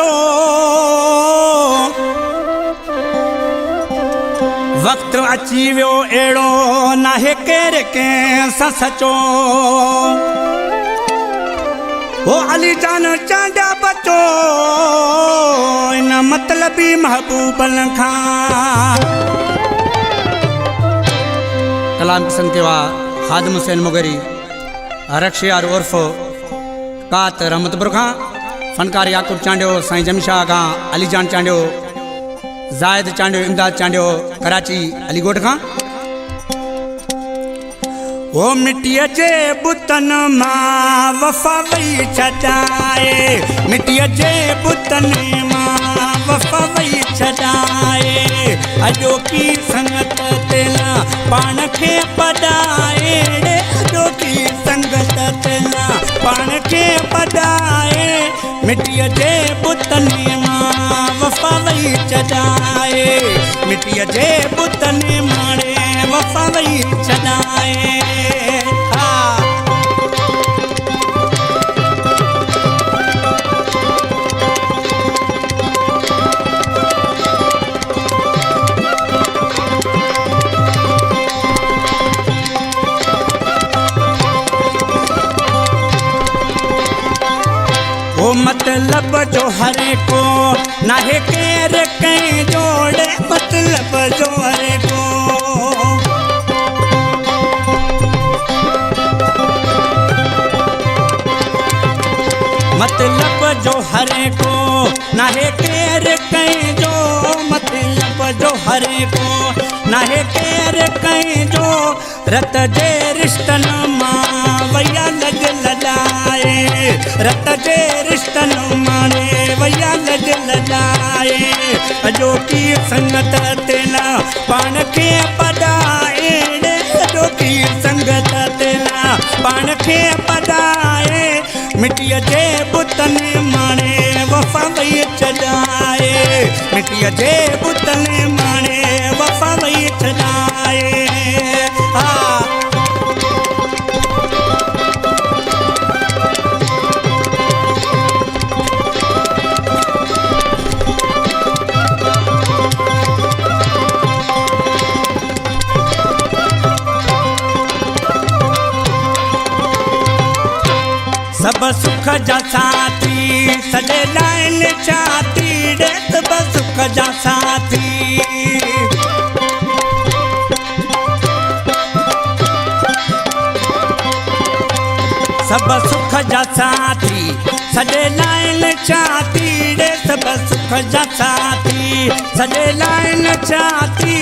बचो वक्त अची वियो अहिड़ो नाहे केर कंहिंसां सचो ओ अली जान चांडिया बचो इन मतलबी महबूबन खां कलाम पसंद के वा खादिम हुसैन मुगरी रक्षियार उर्फ कात रहमतपुर खां फनकार याकूब चांडियो साईं जमशाह खां अली जान चांडियो ज़ाहिद चांडियो इमदाद चांडियो कराची अलीगोट खां ओ मिट्टीअ जे बुतन मां वफ़ा वई छॾाए मिट्टीअ जे बुतन मां वफ़ा वई छॾाए अॼोकी संगत ते न पाण खे पढ़ाए अॼोकी संगत ते न पाण खे पढ़ाए मिट्टीअ जे बुतन मां वफ़ा वई छॾाए मिट्टीअ जे बुतन माणे वफ़ा वई छॾाए मतलब जो हर को नाहे केर कहीं जोड़े मतलब जो हर को मतलब जो हर को नाहे केर कहीं जो मतलब जो हर को नाहे केर कहीं जो रत जे रिश्तन मां वैया लज लॾाए रत जे रिश्तन माणे वैया लज लॾाए अॼोकी संगत ते न पाण खे पढ़ाए अॼोकी संगत ते न पाण खे पढ़ाए मिट्टीअ जे बुतन माणे वफ़ा वई छॾाए मिट्टीअ जे बुतन माणे वफ़ा वई छॾाए सब सुख जा साथी सॼे लाइन चाती ॾे सब सुख जा साथी सब सुख जा साथी सॼे लाइन चाती ॾे सब सुख जा साथी सॼे लाइन चाती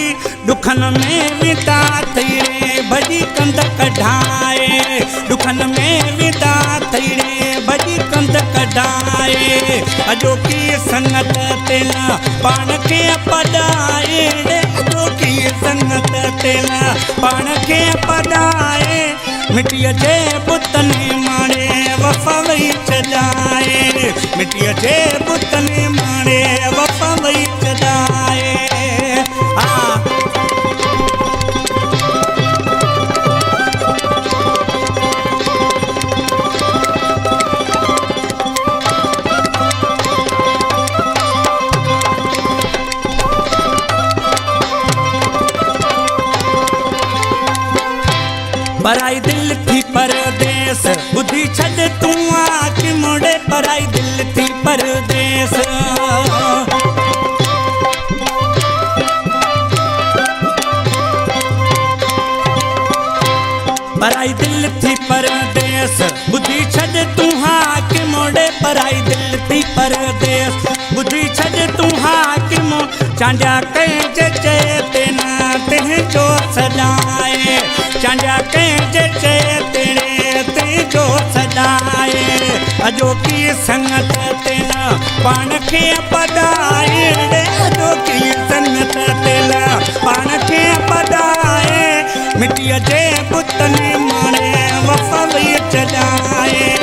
दुखन में विदा थी रे भॼी कंध कढाए दुखन में विदा थी रे भॼी कंध कढाए अॼोकी संगत ते न पाण खे पढ़ाए अॼोकी संगत ते न पाण खे पढ़ाए मिट्टीअ जे बुतन माणे वफ़ा वई छॾाए मिट्टीअ जे बुतन माणे वफ़ा वई छॾाए पराई दिल थी परदेस बुद्धि छॾ तूं आखि मोड़े पराई दिल थी परदेस पराई दिल थी परदेस बुद्धि छॾ तूं आखि मोड़े पराई दिल थी परदेस बुद्धि छॾ तूं आखि मो चांडिया कंहिंजे चए ते न तुंहिंजो सॾाए चांडिया कंहिंजे चए तुंहिंजो सॾाए अॼोकी संगत ते न पाण खे पढ़ाए अॼोकी संगत ते न पाण खे पढ़ाए मिट्टीअ जे बुतन माणे वफ़ा वई छॾाए